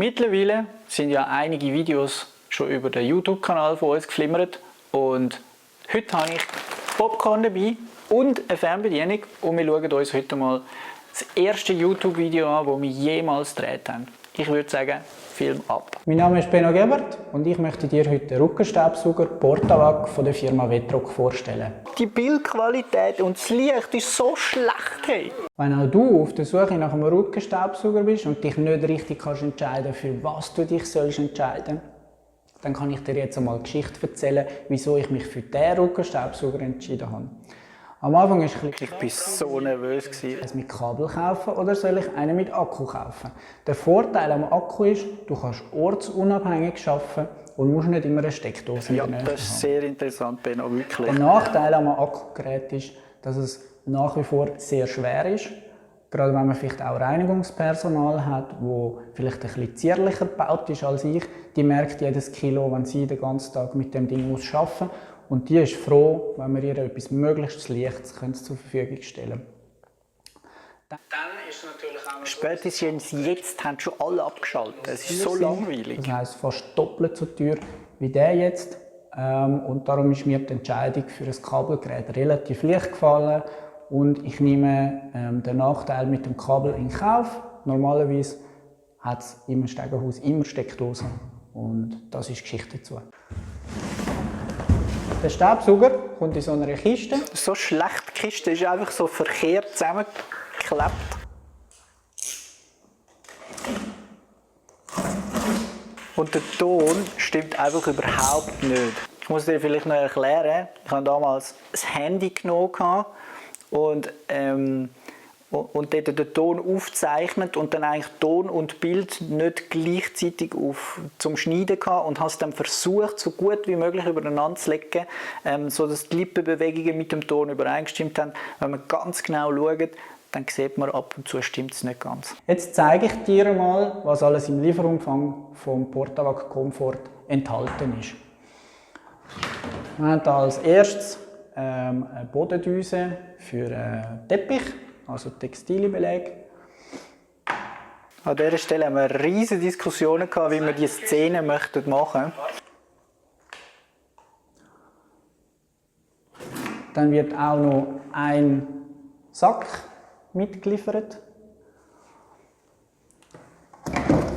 Mittlerweile sind ja einige Videos schon über den YouTube-Kanal von uns geflimmert und heute habe ich Popcorn dabei und eine Fernbedienung und wir schauen uns heute mal das erste YouTube-Video an, das wir jemals gedreht haben. Ich würde sagen, Film ab. Mein Name ist Benno Gebert und ich möchte dir heute den Rückenstaubsauger Portavac von der Firma Vetroc vorstellen. Die Bildqualität und das Licht ist so schlecht. Hey. Wenn auch du auf der Suche nach einem Rückenstaubsauger bist und dich nicht richtig entscheiden kannst, für was du dich entscheiden sollst, dann kann ich dir jetzt einmal eine Geschichte erzählen, wieso ich mich für diesen Rückenstaubsauger entschieden habe. Am Anfang ist ich war so nervös. Mit Kabel kaufen oder soll ich einen mit Akku kaufen? Der Vorteil am Akku ist, du kannst ortsunabhängig arbeiten und musst nicht immer eine Steckdose haben. Ja, das ist sehr interessant, Benno, wirklich. Der Nachteil am Akkugerät ist, dass es nach wie vor sehr schwer ist. Gerade wenn man vielleicht auch Reinigungspersonal hat, das vielleicht ein bisschen zierlicher gebaut ist als ich, die merkt jedes Kilo, wenn sie den ganzen Tag mit dem Ding arbeiten muss. Und die ist froh, wenn wir ihr etwas möglichst Leichtes zur Verfügung stellen. Dann ist natürlich auch spätestens jetzt haben schon alle abgeschaltet. Es ist so langweilig. Das heisst, fast doppelt so teuer wie der jetzt. Und darum ist mir die Entscheidung für ein Kabelgerät relativ leicht gefallen. Und ich nehme den Nachteil mit dem Kabel in Kauf. Normalerweise hat es im Stegenhaus immer Steckdosen. Und das ist die Geschichte dazu. Der Staubsauger kommt in so einer Kiste. So schlecht, die Kiste ist einfach so verkehrt zusammengeklebt. Und der Ton stimmt einfach überhaupt nicht. Ich muss dir vielleicht noch erklären, ich habe damals das Handy genommen und dort den Ton aufgezeichnet und dann eigentlich Ton und Bild nicht gleichzeitig zum Schneiden gehabt und habe es dann versucht, so gut wie möglich übereinander zu legen, sodass die Lippenbewegungen mit dem Ton übereingestimmt haben. Wenn man ganz genau schaut, dann sieht man, ab und zu stimmt es nicht ganz. Jetzt zeige ich dir mal, was alles im Lieferumfang vom Portavac Comfort enthalten ist. Wir haben als erstes eine Bodendüse für Teppich, also Textilbeleg. An dieser Stelle haben wir riesige Diskussionen gehabt, wie wir diese Szene machen möchten. Dann wird auch noch ein Sack mitgeliefert.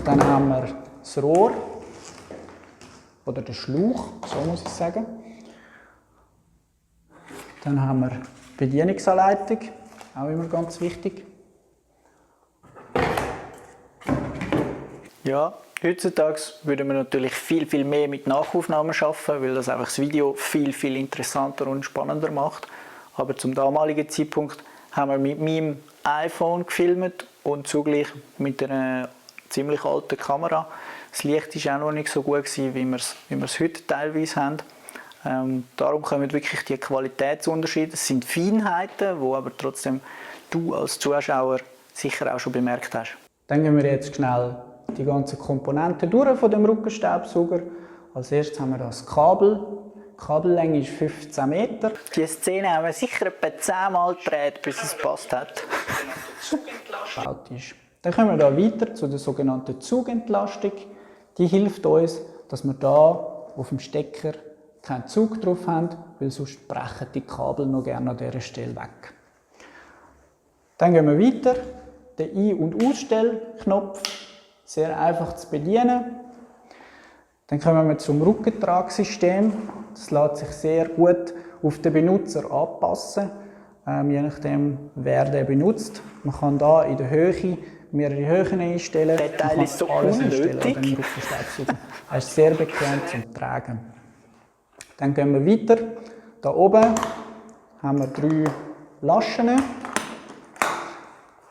Dann haben wir das Rohr oder den Schlauch, so muss ich sagen. Dann haben wir die Bedienungsanleitung, auch immer ganz wichtig. Ja, heutzutage würden wir natürlich viel mehr mit Nachaufnahmen arbeiten, weil das einfach das Video viel interessanter und spannender macht. Aber zum damaligen Zeitpunkt haben wir mit meinem iPhone gefilmt und zugleich mit einer ziemlich alten Kamera. Das Licht war auch noch nicht so gut, wie wir es heute teilweise haben. Darum kommen wirklich die Qualitätsunterschiede. Es sind Feinheiten, die aber trotzdem du als Zuschauer sicher auch schon bemerkt hast. Dann gehen wir jetzt schnell die ganzen Komponenten durch von dem Rückenstaubsauger. Als erstes haben wir das Kabel. Die Kabellänge ist 15 Meter. Die Szene haben wir sicher etwa 10 Mal gedreht, bis es gepasst hat. Dann kommen wir hier weiter zu der sogenannten Zugentlastung. Die hilft uns, dass wir hier auf dem Stecker keinen Zug drauf haben, weil sonst brechen die Kabel noch gerne an dieser Stelle weg. Dann gehen wir weiter. Der Ein- und Ausstellknopf, sehr einfach zu bedienen. Dann kommen wir zum Rückentragsystem. Das lässt sich sehr gut auf den Benutzer anpassen, je nachdem wer den benutzt. Man kann hier in der Höhe mehrere Höhen einstellen. Der Teil ist so unnötig. Er ist sehr bequem zum Tragen. Dann gehen wir weiter. Hier oben haben wir 3 Laschen.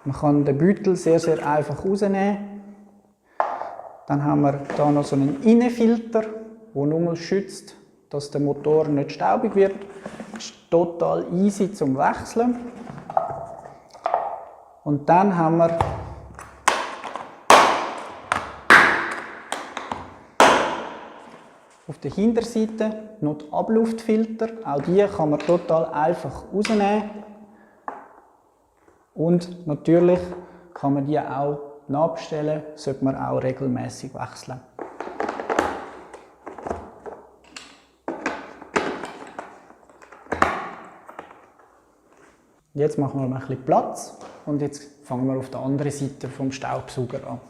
Man kann den Beutel sehr einfach rausnehmen. Dann haben wir hier noch so einen Innenfilter, der nur schützt, dass der Motor nicht staubig wird. Das ist total easy zum Wechseln. Und dann haben wir auf der Hinterseite noch die Abluftfilter. Auch die kann man total einfach rausnehmen. Und natürlich kann man die auch Nabstellen sollte man auch regelmäßig wechseln. Jetzt machen wir mal ein bisschen Platz und jetzt fangen wir auf der anderen Seite vom Staubsauger an.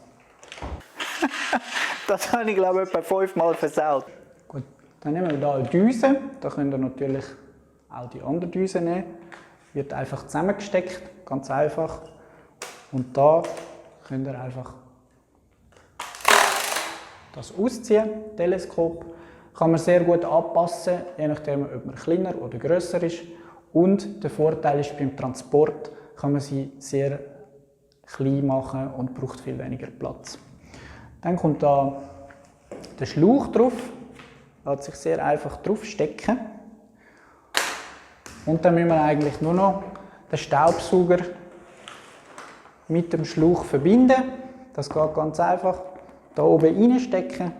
Das habe ich, glaube ich, etwa 5-mal versaut. Gut, dann nehmen wir hier eine Düse. Da könnt ihr natürlich auch die andere Düse nehmen. Wird einfach zusammengesteckt, ganz einfach. Und da könnt ihr einfach das ausziehen. Teleskop kann man sehr gut anpassen, je nachdem, ob man kleiner oder grösser ist. Und der Vorteil ist, beim Transport kann man sie sehr klein machen und braucht viel weniger Platz. Dann kommt da der Schlauch drauf, lässt sich sehr einfach drauf stecken. Und dann müssen wir eigentlich nur noch den Staubsauger mit dem Schlauch verbinden. Das geht ganz einfach. Da oben reinstecken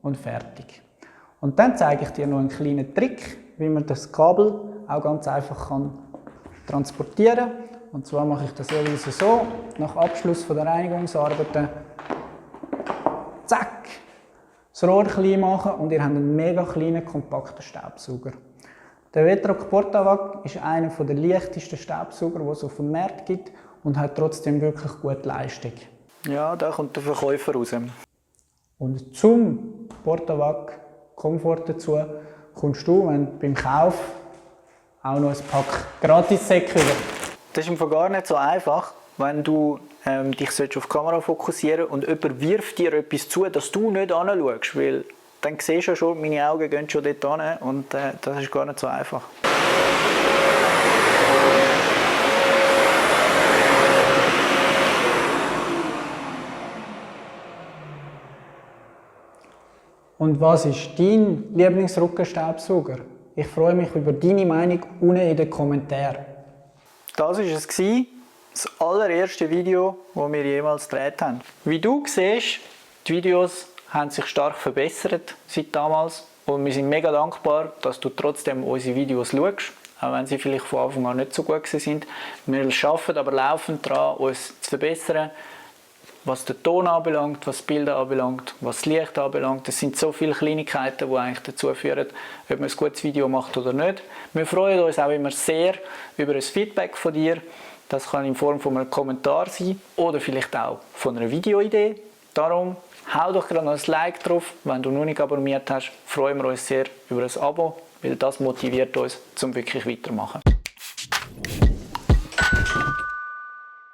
und fertig. Und dann zeige ich dir noch einen kleinen Trick, wie man das Kabel auch ganz einfach transportieren kann. Und zwar mache ich das jeweils so, nach Abschluss der Reinigungsarbeiten. Zack! Das Rohr klein machen und ihr habt einen mega kleinen, kompakten Staubsauger. Der Vetroc Portavac ist einer der leichtesten Staubsauger, die es auf dem Markt gibt und hat trotzdem wirklich gute Leistung. Ja, da kommt der Verkäufer raus. Und zum Portavac Komfort dazu kommst du, wenn du beim Kauf auch noch ein Pack Gratis-Säcke über. Das ist gar nicht so einfach, wenn du dich auf die Kamera fokussieren und jemand wirft dir etwas zu, dass du nicht hinschaust, weil dann siehst du schon, meine Augen gehen schon dort hin und das ist gar nicht so einfach. Und was ist dein Lieblingsrückenstaubsauger? Ich freue mich über deine Meinung unten in den Kommentaren. Das war es, das allererste Video, das wir jemals gedreht haben. Wie du siehst, die Videos haben sich stark verbessert seit damals und wir sind mega dankbar, dass du trotzdem unsere Videos schaust, auch wenn sie vielleicht von Anfang an nicht so gut sind. Wir arbeiten aber laufend daran, uns zu verbessern, was den Ton anbelangt, was die Bilder anbelangt, was das Licht anbelangt. Es sind so viele Kleinigkeiten, die eigentlich dazu führen, ob man ein gutes Video macht oder nicht. Wir freuen uns auch immer sehr über ein Feedback von dir. Das kann in Form von einem Kommentar sein oder vielleicht auch von einer Videoidee. Darum hau doch gerade noch ein Like drauf. Wenn du noch nicht abonniert hast, freuen wir uns sehr über ein Abo, weil das motiviert uns, um wirklich weiterzumachen.